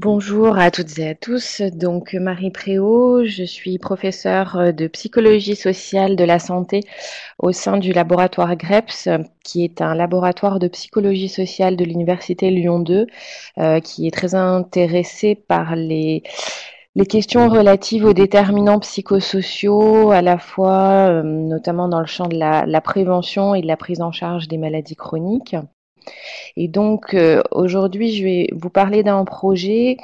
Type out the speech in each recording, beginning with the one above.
Bonjour à toutes et à tous. Donc, Marie Préau, je suis professeure de psychologie sociale de la santé au sein du laboratoire GREPS, qui est un laboratoire de psychologie sociale de l'université Lyon 2, qui est très intéressé par les questions relatives aux déterminants psychosociaux, à la fois, notamment dans le champ de la prévention et de la prise en charge des maladies chroniques. Et donc, aujourd'hui, je vais vous parler d'un projet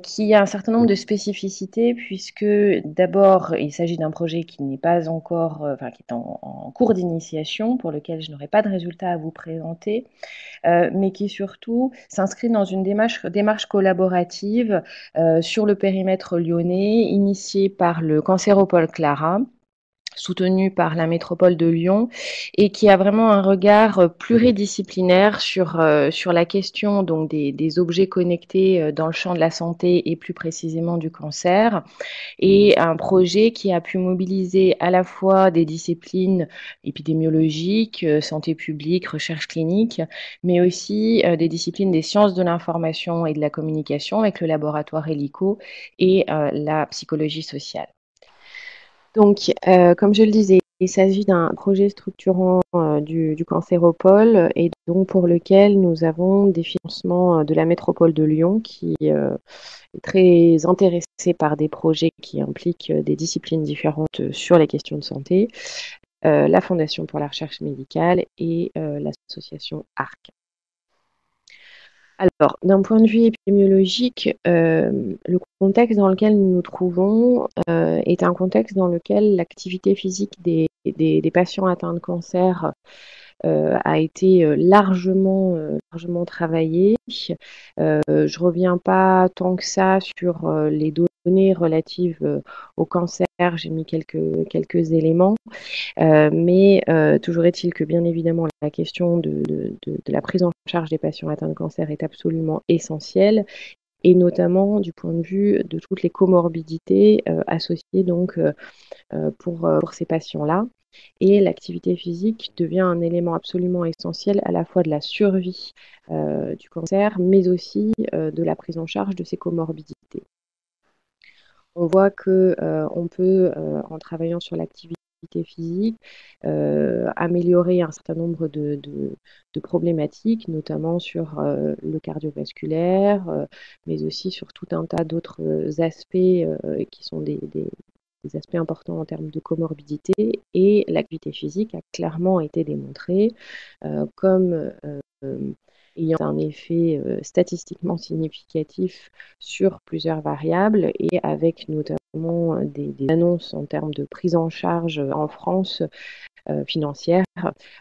qui a un certain nombre de spécificités, puisque d'abord, il s'agit d'un projet qui n'est pas encore, enfin, qui est en cours d'initiation, pour lequel je n'aurai pas de résultats à vous présenter, mais qui surtout s'inscrit dans une démarche collaborative sur le périmètre lyonnais, initiée par le Cancéropole Clara, soutenu par la métropole de Lyon, et qui a vraiment un regard pluridisciplinaire sur la question donc des objets connectés dans le champ de la santé et plus précisément du cancer, et un projet qui a pu mobiliser à la fois des disciplines épidémiologiques, santé publique, recherche clinique, mais aussi des disciplines des sciences de l'information et de la communication avec le laboratoire Helico et la psychologie sociale. Donc, comme je le disais, il s'agit d'un projet structurant du Cancéropole, et donc pour lequel nous avons des financements de la métropole de Lyon qui est très intéressée par des projets qui impliquent des disciplines différentes sur les questions de santé, la Fondation pour la recherche médicale et l'association ARC. Alors, d'un point de vue épidémiologique, le contexte dans lequel nous nous trouvons est un contexte dans lequel l'activité physique des patients atteints de cancer a été largement travaillée. Je ne reviens pas tant que ça sur les données relatives au cancer, j'ai mis quelques éléments. Mais toujours est-il que, bien évidemment, la question de la prise en charge des patients atteints de cancer est absolument essentielle, et notamment du point de vue de toutes les comorbidités associées donc pour ces patients-là. Et l'activité physique devient un élément absolument essentiel à la fois de la survie du cancer, mais aussi de la prise en charge de ces comorbidités. On voit que on peut, en travaillant sur l'activité physique, améliorer un certain nombre de problématiques, notamment sur le cardiovasculaire, mais aussi sur tout un tas d'autres aspects qui sont des aspects importants en termes de comorbidité. Et l'activité physique a clairement été démontrée comme ayant un effet statistiquement significatif sur plusieurs variables, et avec notamment des annonces en termes de prise en charge en France financière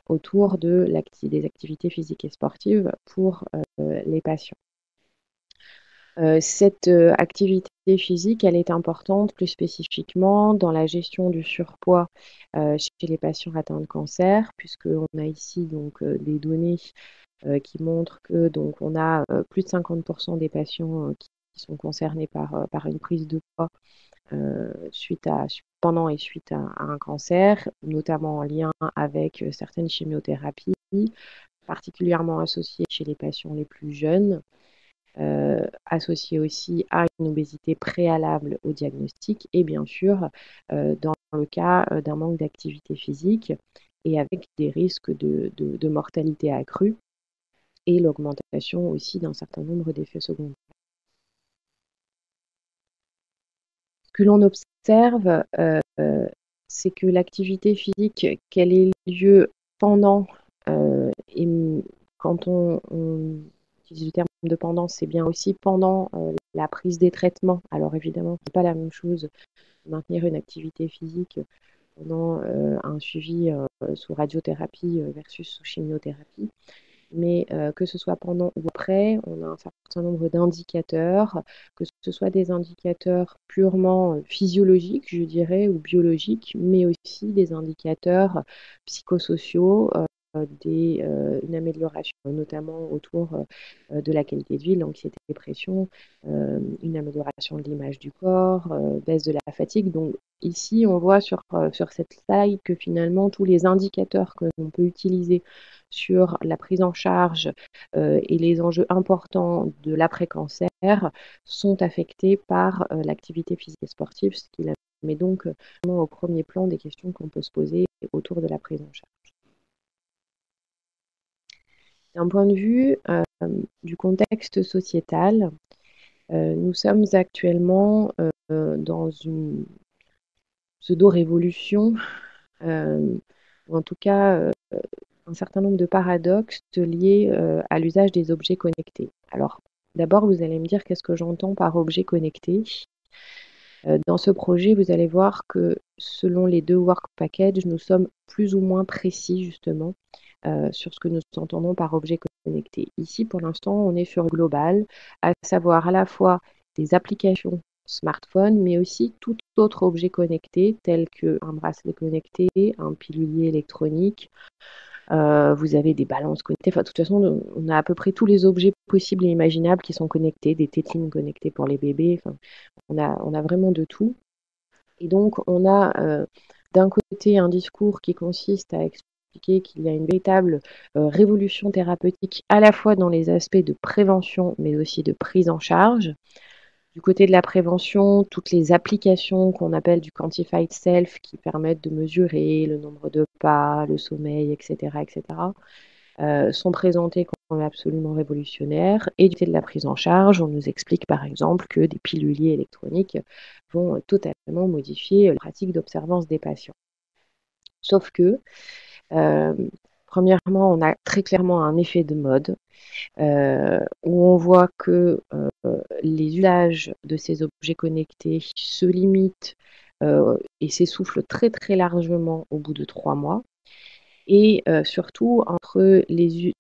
autour des activités physiques et sportives pour les patients. Cette activité physique, elle est importante plus spécifiquement dans la gestion du surpoids chez les patients atteints de cancer, puisqu'on a ici donc des données qui montrent que donc on a plus de 50% des patients qui sont concernés par une prise de poids pendant et suite à un cancer, notamment en lien avec certaines chimiothérapies, particulièrement associées chez les patients les plus jeunes, associées aussi à une obésité préalable au diagnostic, et bien sûr dans le cas d'un manque d'activité physique, et avec des risques de mortalité accrue et l'augmentation aussi d'un certain nombre d'effets secondaires. Ce que l'on observe, c'est que l'activité physique, qu'elle ait lieu pendant, et quand on utilise le terme de pendant, c'est bien aussi pendant la prise des traitements. Alors évidemment, ce n'est pas la même chose de maintenir une activité physique pendant un suivi sous radiothérapie versus sous chimiothérapie. Mais que ce soit pendant ou après, on a un certain nombre d'indicateurs, que ce soit des indicateurs purement physiologiques, je dirais, ou biologiques, mais aussi des indicateurs psychosociaux une amélioration, notamment autour de la qualité de vie, l'anxiété, dépression, une amélioration de l'image du corps, baisse de la fatigue. Donc ici, on voit sur cette slide que finalement, tous les indicateurs que l'on peut utiliser sur la prise en charge et les enjeux importants de l'après-cancer sont affectés par l'activité physique et sportive, ce qui la met donc vraiment au premier plan des questions qu'on peut se poser autour de la prise en charge. D'un point de vue du contexte sociétal, nous sommes actuellement dans une pseudo-révolution, ou en tout cas un certain nombre de paradoxes liés à l'usage des objets connectés. Alors, d'abord, vous allez me dire qu'est-ce que j'entends par objet connecté. Dans ce projet, vous allez voir que selon les 2 work packages, nous sommes plus ou moins précis justement sur ce que nous entendons par objet connecté. Ici, pour l'instant, on est sur global, à savoir à la fois des applications smartphone, mais aussi tout autre objet connecté, tel qu'un bracelet connecté, un pilulier électronique. Vous avez des balances connectées. Enfin, de toute façon, on a à peu près tous les objets possibles et imaginables qui sont connectés, des tétines connectées pour les bébés. Enfin, on a vraiment de tout. Et donc, on a d'un côté un discours qui consiste à expliquer qu'il y a une véritable révolution thérapeutique à la fois dans les aspects de prévention, mais aussi de prise en charge. Du côté de la prévention, toutes les applications qu'on appelle du quantified self qui permettent de mesurer le nombre de pas, le sommeil, etc., sont présentées comme absolument révolutionnaires. Et du côté de la prise en charge, on nous explique par exemple que des piluliers électroniques vont totalement modifier la pratique d'observance des patients. Sauf que, premièrement, on a très clairement un effet de mode où on voit que les usages de ces objets connectés se limitent et s'essoufflent très très largement au bout de 3 mois. Et surtout, entre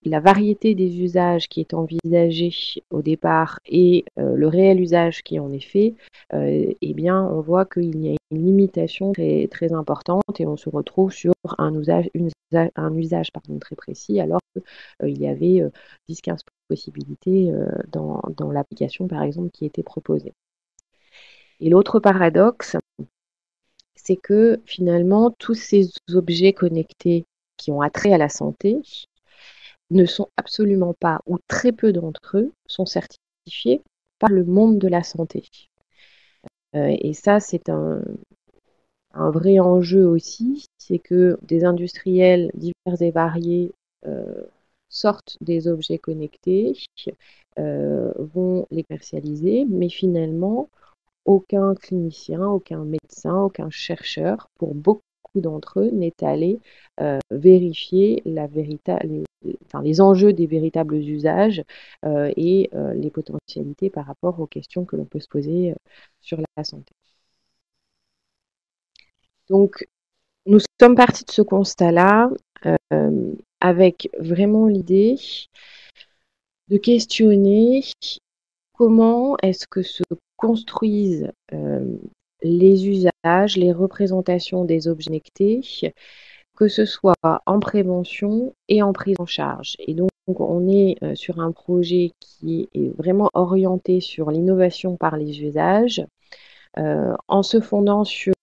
la variété des usages qui est envisagée au départ et le réel usage qui en est fait, eh bien, on voit qu'il y a une limitation très, très importante et on se retrouve sur un usage très précis alors qu'il y avait 10-15 possibilités dans l'application, par exemple, qui était proposée. Et l'autre paradoxe, c'est que finalement, tous ces objets connectés qui ont attrait à la santé ne sont absolument pas, ou très peu d'entre eux, sont certifiés par le monde de la santé. Et ça, c'est un vrai enjeu aussi, c'est que des industriels divers et variés sortent des objets connectés, vont les commercialiser, mais finalement, aucun clinicien, aucun médecin, aucun chercheur, pour beaucoup d'entre eux, n'est allé vérifier les enjeux des véritables usages et les potentialités par rapport aux questions que l'on peut se poser sur la santé. Donc, nous sommes partis de ce constat-là avec vraiment l'idée de questionner comment est-ce que se construisent les usages, les représentations des objets connectés, que ce soit en prévention et en prise en charge. Et donc, on est sur un projet qui est vraiment orienté sur l'innovation par les usages, en se fondant sur,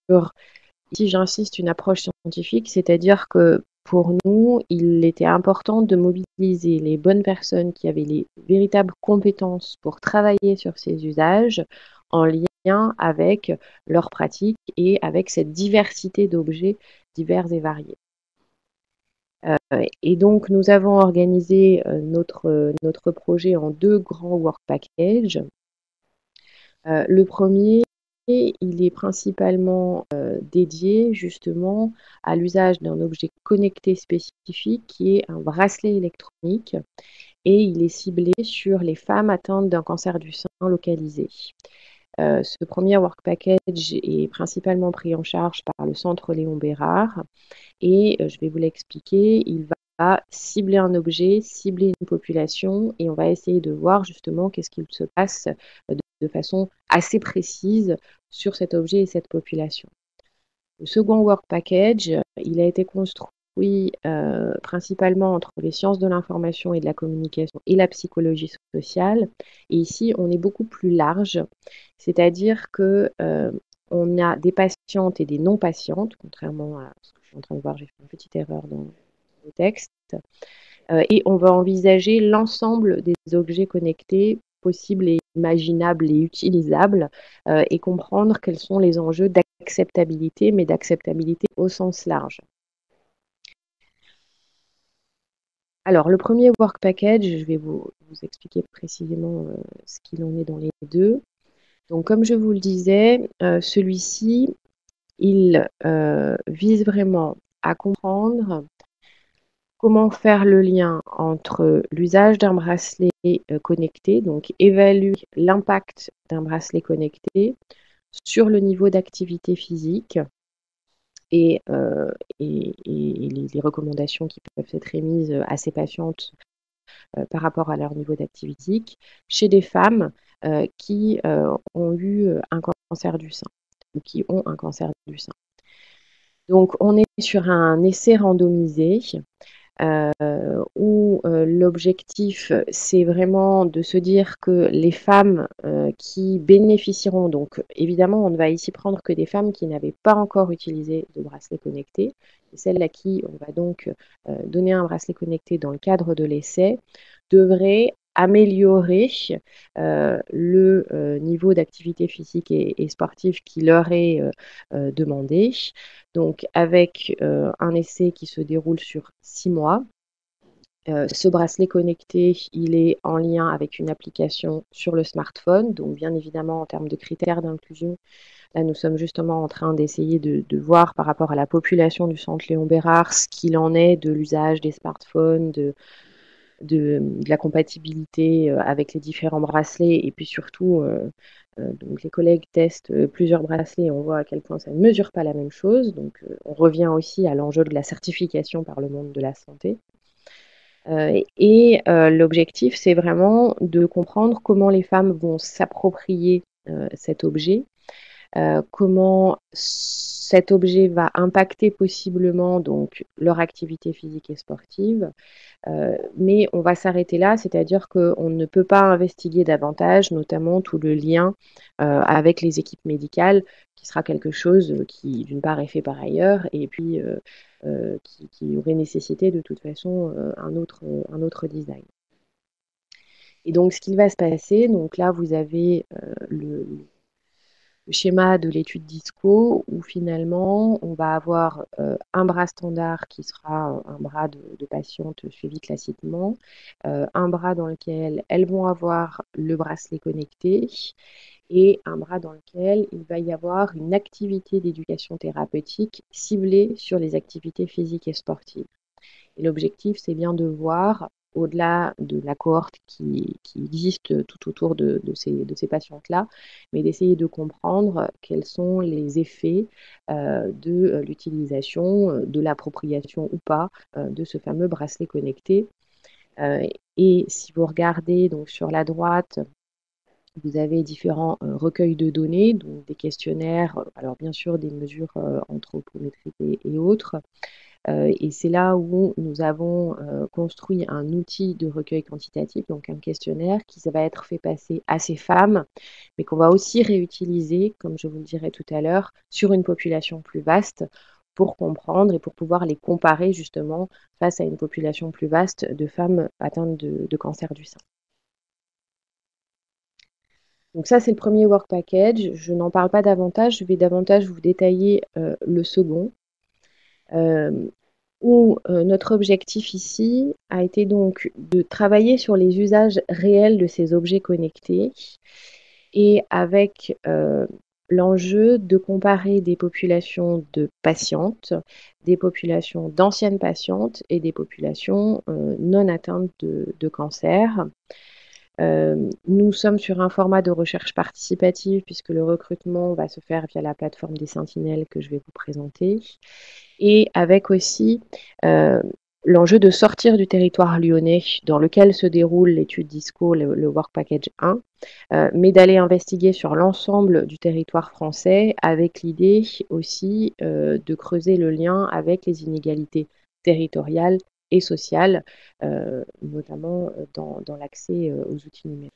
ici j'insiste, une approche scientifique, c'est-à-dire que pour nous, il était important de mobiliser les bonnes personnes qui avaient les véritables compétences pour travailler sur ces usages en lien avec leurs pratiques et avec cette diversité d'objets divers et variés. Et donc, nous avons organisé notre projet en 2 grands work packages. Le premier, il est principalement dédié justement à l'usage d'un objet connecté spécifique qui est un bracelet électronique et il est ciblé sur les femmes atteintes d'un cancer du sein localisé. Ce premier work package est principalement pris en charge par le Centre Léon Bérard et je vais vous l'expliquer, il va cibler un objet, cibler une population et on va essayer de voir justement qu'est-ce qu'il se passe de façon assez précise sur cet objet et cette population. Le second work package, il a été construit construit principalement entre les sciences de l'information et de la communication et la psychologie sociale. Et ici, on est beaucoup plus large, c'est-à-dire que on a des patientes et des non-patientes, contrairement à ce que je suis en train de voir, j'ai fait une petite erreur dans le texte. Et on va envisager l'ensemble des objets connectés possibles et imaginables et utilisables et comprendre quels sont les enjeux d'acceptabilité, mais d'acceptabilité au sens large. Alors, le premier work package, je vais vous expliquer précisément ce qu'il en est dans les deux. Donc, comme je vous le disais, celui-ci, il vise vraiment à comprendre comment faire le lien entre l'usage d'un bracelet connecté, donc évaluer l'impact d'un bracelet connecté sur le niveau d'activité physique et les recommandations qui peuvent être émises à ces patientes par rapport à leur niveau d'activité physique chez des femmes qui ont eu un cancer du sein ou qui ont un cancer du sein. Donc, on est sur un essai randomisé où l'objectif, c'est vraiment de se dire que les femmes qui bénéficieront, donc évidemment, on ne va ici prendre que des femmes qui n'avaient pas encore utilisé de bracelet connecté, et celles à qui on va donc donner un bracelet connecté dans le cadre de l'essai, devraient améliorer le niveau d'activité physique et sportive qui leur est demandé. Donc, avec un essai qui se déroule sur 6 mois. Ce bracelet connecté, il est en lien avec une application sur le smartphone. Donc, bien évidemment, en termes de critères d'inclusion, là, nous sommes justement en train d'essayer de voir par rapport à la population du centre Léon Bérard ce qu'il en est de l'usage des smartphones, de la compatibilité avec les différents bracelets et puis surtout, donc les collègues testent plusieurs bracelets et on voit à quel point ça ne mesure pas la même chose. Donc on revient aussi à l'enjeu de la certification par le monde de la santé. L'objectif, c'est vraiment de comprendre comment les femmes vont s'approprier cet objet, comment cet objet va impacter possiblement donc leur activité physique et sportive. Mais on va s'arrêter là, c'est-à-dire qu'on ne peut pas investiguer davantage, notamment tout le lien avec les équipes médicales, qui sera quelque chose qui, d'une part, est fait par ailleurs, et puis qui aurait nécessité de toute façon un autre design. Et donc, ce qui va se passer, donc là, vous avez le schéma de l'étude DISCO où finalement on va avoir un bras standard qui sera un bras de patiente suivi classiquement, un bras dans lequel elles vont avoir le bracelet connecté et un bras dans lequel il va y avoir une activité d'éducation thérapeutique ciblée sur les activités physiques et sportives. Et l'objectif, c'est bien de voir, au-delà de la cohorte qui existe tout autour de ces patientes-là, mais d'essayer de comprendre quels sont les effets de l'utilisation, de l'appropriation ou pas de ce fameux bracelet connecté. Et si vous regardez donc sur la droite, vous avez différents recueils de données, donc des questionnaires, alors bien sûr des mesures anthropométriques et autres. Et c'est là où nous avons construit un outil de recueil quantitatif, donc un questionnaire qui va être fait passer à ces femmes, mais qu'on va aussi réutiliser, comme je vous le dirai tout à l'heure, sur une population plus vaste pour comprendre et pour pouvoir les comparer justement face à une population plus vaste de femmes atteintes de cancer du sein. Donc ça, c'est le premier work package. Je n'en parle pas davantage, je vais davantage vous détailler le second. Où notre objectif ici a été donc de travailler sur les usages réels de ces objets connectés et avec l'enjeu de comparer des populations de patientes, des populations d'anciennes patientes et des populations non atteintes de cancer. Nous sommes sur un format de recherche participative puisque le recrutement va se faire via la plateforme des Sentinelles que je vais vous présenter et avec aussi l'enjeu de sortir du territoire lyonnais dans lequel se déroule l'étude DISCO, le Work Package 1, mais d'aller investiguer sur l'ensemble du territoire français avec l'idée aussi de creuser le lien avec les inégalités territoriale et sociale, notamment dans l'accès aux outils numériques.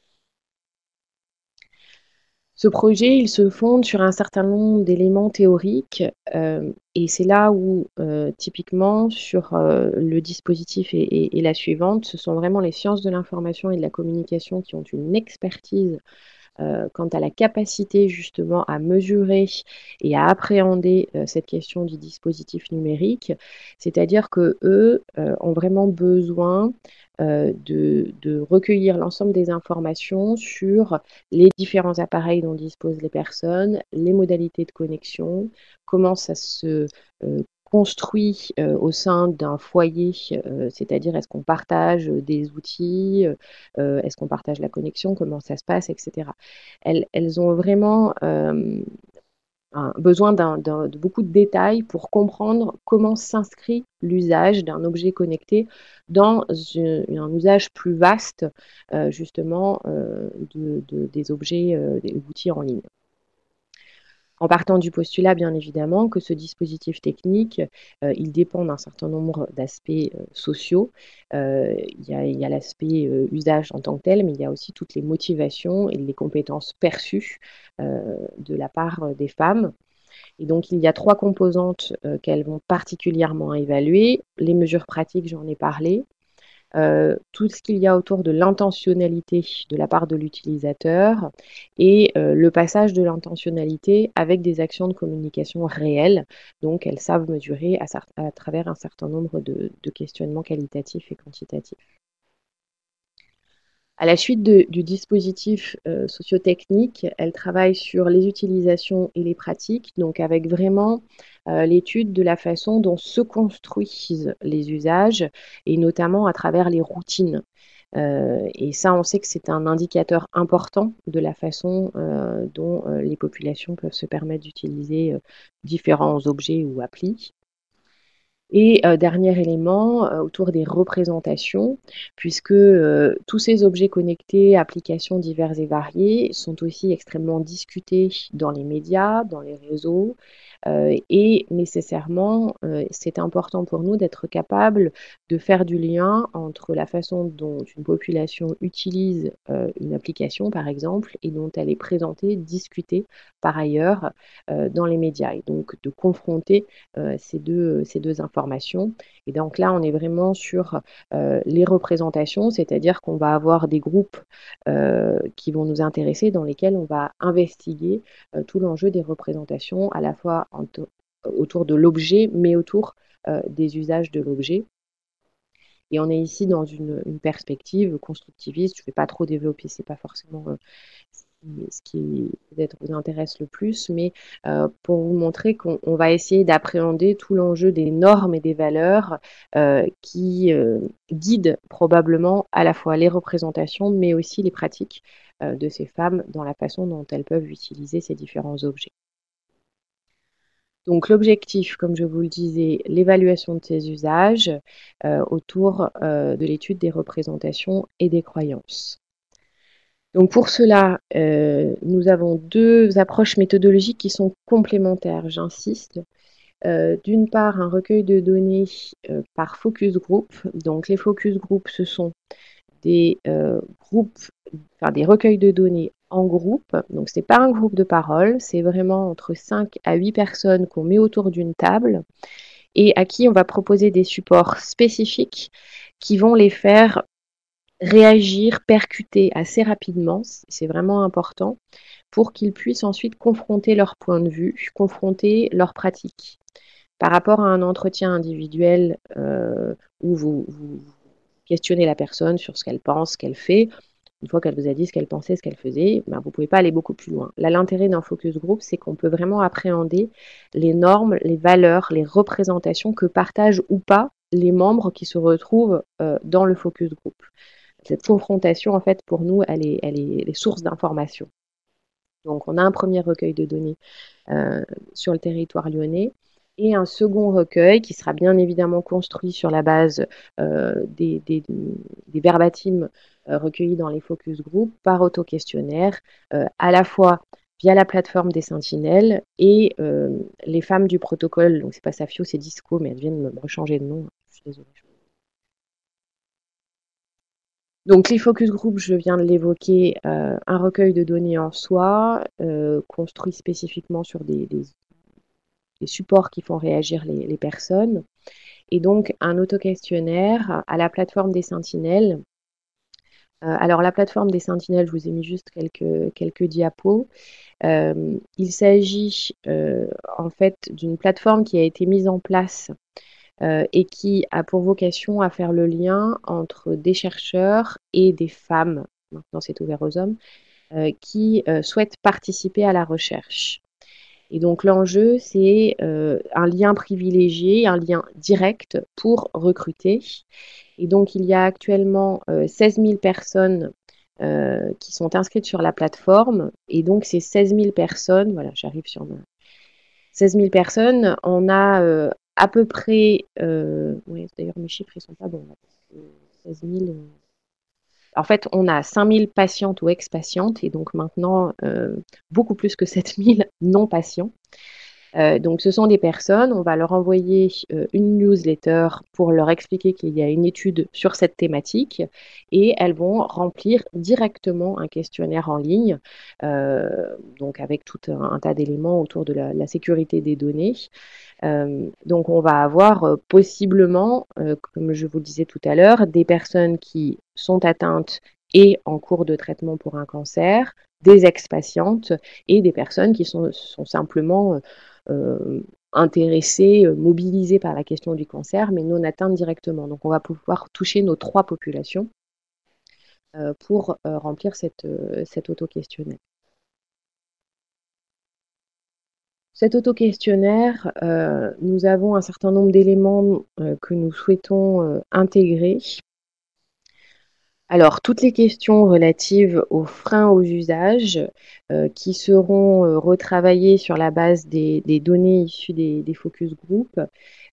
Ce projet, il se fonde sur un certain nombre d'éléments théoriques, et c'est là où, typiquement sur, le dispositif et la suivante, ce sont vraiment les sciences de l'information et de la communication qui ont une expertise quant à la capacité justement à mesurer et à appréhender cette question du dispositif numérique. C'est-à-dire qu'eux ont vraiment besoin de recueillir l'ensemble des informations sur les différents appareils dont disposent les personnes, les modalités de connexion, comment ça se construit au sein d'un foyer, c'est-à-dire est-ce qu'on partage des outils, est-ce qu'on partage la connexion, comment ça se passe, etc. Elles ont vraiment besoin de beaucoup de détails pour comprendre comment s'inscrit l'usage d'un objet connecté dans un usage plus vaste, justement, des objets, des outils en ligne. En partant du postulat, bien évidemment, que ce dispositif technique, il dépend d'un certain nombre d'aspects sociaux. Il y a l'aspect usage en tant que tel, mais il y a aussi toutes les motivations et les compétences perçues de la part des femmes. Et donc, il y a 3 composantes qu'elles vont particulièrement évaluer. Les mesures pratiques, j'en ai parlé. Tout ce qu'il y a autour de l'intentionnalité de la part de l'utilisateur et le passage de l'intentionnalité avec des actions de communication réelles. Donc, elles savent mesurer à travers un certain nombre de questionnements qualitatifs et quantitatifs. À la suite du dispositif sociotechnique, elle travaille sur les utilisations et les pratiques, donc avec vraiment l'étude de la façon dont se construisent les usages, et notamment à travers les routines. Et ça, on sait que c'est un indicateur important de la façon dont les populations peuvent se permettre d'utiliser différents objets ou applis. Et dernier élément, autour des représentations, puisque tous ces objets connectés, applications diverses et variées, sont aussi extrêmement discutés dans les médias, dans les réseaux, et nécessairement, c'est important pour nous d'être capable de faire du lien entre la façon dont une population utilise une application, par exemple, et dont elle est présentée, discutée par ailleurs dans les médias. Et donc de confronter ces deux informations. Et donc là, on est vraiment sur les représentations, c'est-à-dire qu'on va avoir des groupes qui vont nous intéresser, dans lesquels on va investiguer tout l'enjeu des représentations, à la fois autour de l'objet, mais autour des usages de l'objet. Et on est ici dans une perspective constructiviste. Je ne vais pas trop développer, ce n'est pas forcément ce qui peut-être vous intéresse le plus, mais pour vous montrer qu'on va essayer d'appréhender tout l'enjeu des normes et des valeurs qui guident probablement à la fois les représentations, mais aussi les pratiques de ces femmes dans la façon dont elles peuvent utiliser ces différents objets. Donc l'objectif, comme je vous le disais, l'évaluation de ces usages autour de l'étude des représentations et des croyances. Donc pour cela, nous avons 2 approches méthodologiques qui sont complémentaires, j'insiste. D'une part, un recueil de données par focus group. Donc les focus group, ce sont des des recueils de données en groupe. Donc ce n'est pas un groupe de parole, c'est vraiment entre 5 à 8 personnes qu'on met autour d'une table et à qui on va proposer des supports spécifiques qui vont les faire réagir, percuter assez rapidement, c'est vraiment important, pour qu'ils puissent ensuite confronter leur point de vue, confronter leurs pratiques. Par rapport à un entretien individuel où vous questionnez la personne sur ce qu'elle pense, ce qu'elle fait, une fois qu'elle vous a dit ce qu'elle pensait, ce qu'elle faisait, ben, vous ne pouvez pas aller beaucoup plus loin. Là, l'intérêt d'un focus group, c'est qu'on peut vraiment appréhender les normes, les valeurs, les représentations que partagent ou pas les membres qui se retrouvent dans le focus group. Cette confrontation, en fait, pour nous, elle est source d'information. Donc, on a un premier recueil de données sur le territoire lyonnais et un second recueil qui sera bien évidemment construit sur la base des verbatims recueillis dans les focus group par auto-questionnaire, à la fois via la plateforme des Sentinelles et les femmes du protocole. Donc, c'est pas Safio, c'est Disco, mais elles viennent me rechanger de nom. Je suis désolée. Donc les focus group, je viens de l'évoquer, un recueil de données en soi, construit spécifiquement sur des supports qui font réagir les personnes, et donc un autoquestionnaire à la plateforme des Sentinelles. Alors la plateforme des Sentinelles, je vous ai mis juste quelques diapos. Il s'agit en fait d'une plateforme qui a été mise en place et qui a pour vocation à faire le lien entre des chercheurs et des femmes, maintenant c'est ouvert aux hommes, qui souhaitent participer à la recherche. Et donc l'enjeu, c'est un lien privilégié, un lien direct pour recruter. Et donc il y a actuellement 16 000 personnes qui sont inscrites sur la plateforme. Et donc ces 16 000 personnes, voilà, j'arrive sur 16 000 personnes, on a à peu près, oui, d'ailleurs mes chiffres ils sont pas bons, 16 000. En fait, on a 5 000 patientes ou ex-patientes et donc maintenant beaucoup plus que 7 000 non-patients. Donc ce sont des personnes, on va leur envoyer une newsletter pour leur expliquer qu'il y a une étude sur cette thématique et elles vont remplir directement un questionnaire en ligne, donc avec tout un tas d'éléments autour de la sécurité des données. Donc on va avoir possiblement, comme je vous le disais tout à l'heure, des personnes qui sont atteintes et en cours de traitement pour un cancer, des ex-patientes et des personnes qui sont simplement intéressées, mobilisées par la question du cancer, mais non atteintes directement. Donc on va pouvoir toucher nos 3 populations pour remplir cet auto-questionnaire. Cet auto-questionnaire, nous avons un certain nombre d'éléments que nous souhaitons intégrer. Alors, toutes les questions relatives aux freins aux usages qui seront retravaillées sur la base des données issues des focus group.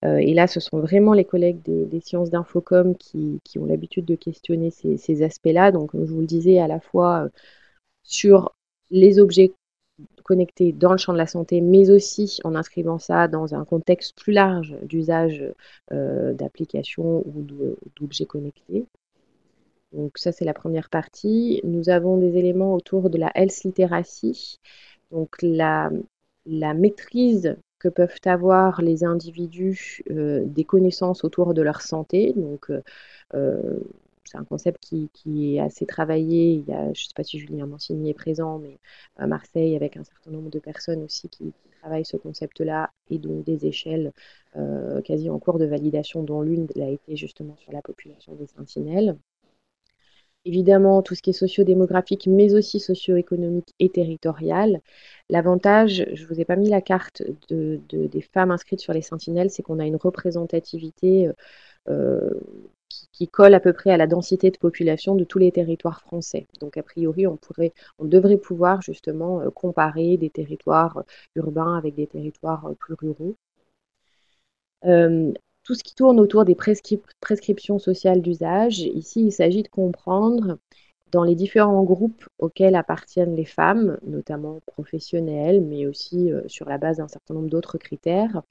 Et là, ce sont vraiment les collègues des sciences d'infocom qui ont l'habitude de questionner ces aspects-là. Donc, comme je vous le disais, à la fois sur les objets connectés dans le champ de la santé, mais aussi en inscrivant ça dans un contexte plus large d'usage d'applications ou d'objets connectés. Donc ça, c'est la première partie. Nous avons des éléments autour de la health literacy, donc la maîtrise que peuvent avoir les individus des connaissances autour de leur santé. Donc, c'est un concept qui est assez travaillé. Il y a, je ne sais pas si Julien Mancini est présent, mais à Marseille, avec un certain nombre de personnes aussi qui travaillent ce concept-là, et donc des échelles quasi en cours de validation, dont l'une a été justement sur la population des sentinelles. Évidemment, tout ce qui est socio-démographique, mais aussi socio-économique et territorial. L'avantage, je ne vous ai pas mis la carte des femmes inscrites sur les sentinelles, c'est qu'on a une représentativité qui colle à peu près à la densité de population de tous les territoires français. Donc, a priori, on devrait pouvoir justement comparer des territoires urbains avec des territoires plus ruraux. Tout ce qui tourne autour des prescriptions sociales d'usage, ici, il s'agit de comprendre dans les différents groupes auxquels appartiennent les femmes, notamment professionnelles, mais aussi sur la base d'un certain nombre d'autres critères,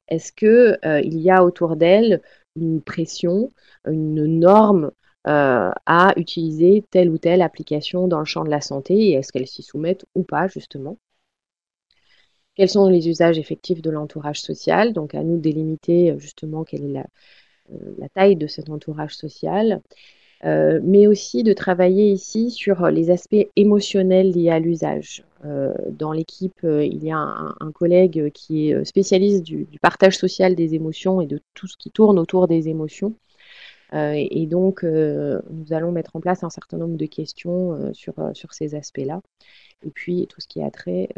est-ce qu'il y a autour d'elles une pression, une norme à utiliser telle ou telle application dans le champ de la santé, et est-ce qu'elles s'y soumettent ou pas, justement? Quels sont les usages effectifs de l'entourage social? Donc, à nous de délimiter justement quelle est la taille de cet entourage social, mais aussi de travailler ici sur les aspects émotionnels liés à l'usage. Dans l'équipe, il y a un collègue qui est spécialiste du partage social des émotions et de tout ce qui tourne autour des émotions. Et donc, nous allons mettre en place un certain nombre de questions sur ces aspects-là. Et puis, tout ce qui a trait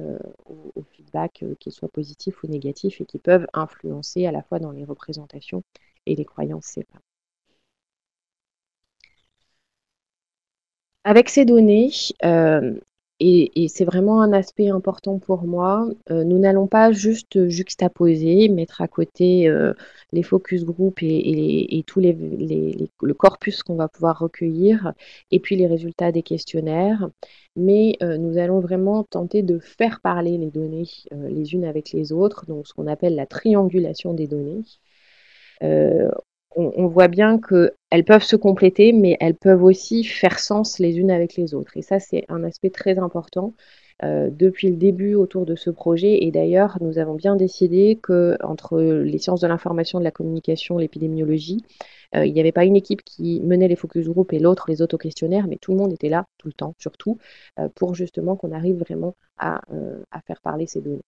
au feedback, qu'il soit positif ou négatif, et qui peuvent influencer à la fois dans les représentations et les croyances CEPA. Avec ces données, et c'est vraiment un aspect important pour moi, nous n'allons pas juste juxtaposer, mettre à côté les focus group et tout le corpus qu'on va pouvoir recueillir, et puis les résultats des questionnaires, mais nous allons vraiment tenter de faire parler les données les unes avec les autres, donc ce qu'on appelle la triangulation des données. on voit bien qu'elles peuvent se compléter, mais elles peuvent aussi faire sens les unes avec les autres. Et ça, c'est un aspect très important depuis le début autour de ce projet. Et d'ailleurs, nous avons bien décidé qu'entre les sciences de l'information, de la communication, l'épidémiologie, il n'y avait pas une équipe qui menait les focus group et l'autre les auto-questionnaires, mais tout le monde était là, tout le temps, surtout, pour justement qu'on arrive vraiment à faire parler ces données.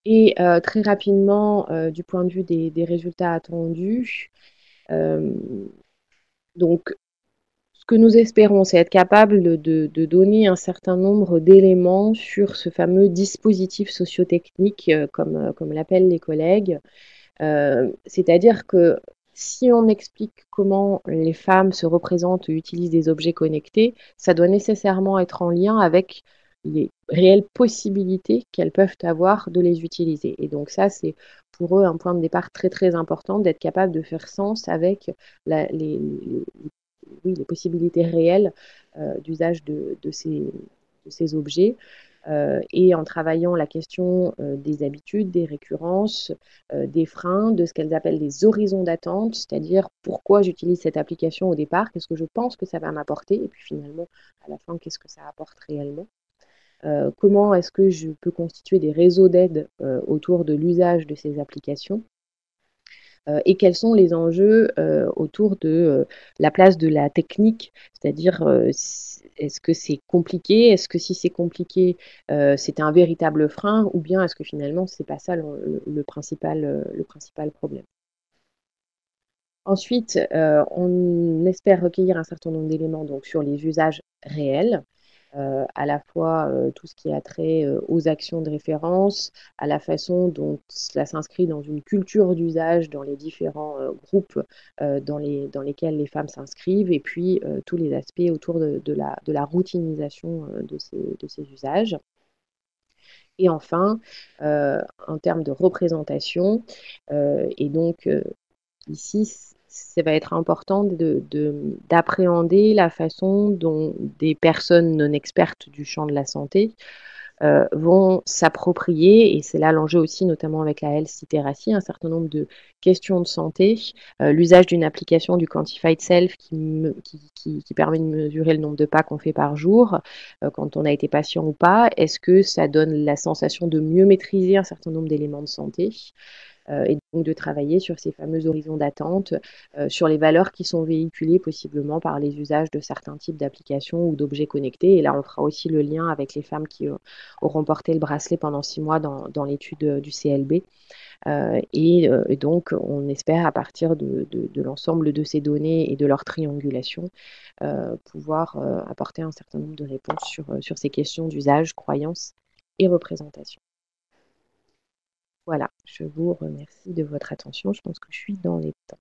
Et très rapidement, du point de vue des résultats attendus, euh, donc ce que nous espérons, c'est être capable de donner un certain nombre d'éléments sur ce fameux dispositif sociotechnique, comme l'appellent les collègues. C'est-à-dire que si on explique comment les femmes se représentent ou utilisent des objets connectés, ça doit nécessairement être en lien avec les réelles possibilités qu'elles peuvent avoir de les utiliser. Et donc ça, c'est pour eux un point de départ très très important d'être capable de faire sens avec oui, les possibilités réelles d'usage de ces objets. Et en travaillant la question des habitudes, des récurrences, des freins, de ce qu'elles appellent des horizons d'attente, c'est-à-dire pourquoi j'utilise cette application au départ, qu'est-ce que je pense que ça va m'apporter, et puis finalement, à la fin, qu'est-ce que ça apporte réellement. Comment est-ce que je peux constituer des réseaux d'aide autour de l'usage de ces applications et quels sont les enjeux autour de la place de la technique, c'est-à-dire est-ce que c'est compliqué, est-ce que si c'est compliqué, c'est un véritable frein, ou bien est-ce que finalement c'est pas ça le principal problème. Ensuite, on espère recueillir un certain nombre d'éléments donc sur les usages réels, à la fois tout ce qui a trait aux actions de référence, à la façon dont cela s'inscrit dans une culture d'usage dans les différents groupes dans lesquels les femmes s'inscrivent, et puis tous les aspects autour de la routinisation de ces usages. Et enfin, en termes de représentation, et donc ici, ça va être important d'appréhender la façon dont des personnes non expertes du champ de la santé vont s'approprier, et c'est là l'enjeu aussi, notamment avec la health literacy, un certain nombre de questions de santé, l'usage d'une application du Quantified Self qui permet de mesurer le nombre de pas qu'on fait par jour, quand on a été patient ou pas. Est-ce que ça donne la sensation de mieux maîtriser un certain nombre d'éléments de santé et donc de travailler sur ces fameux horizons d'attente, sur les valeurs qui sont véhiculées possiblement par les usages de certains types d'applications ou d'objets connectés. Et là, on fera aussi le lien avec les femmes qui auront porté le bracelet pendant 6 mois dans l'étude du CLB. Et donc, on espère, à partir de l'ensemble de ces données et de leur triangulation, pouvoir apporter un certain nombre de réponses sur ces questions d'usage, croyances et représentation. Voilà, je vous remercie de votre attention. Je pense que je suis dans les temps.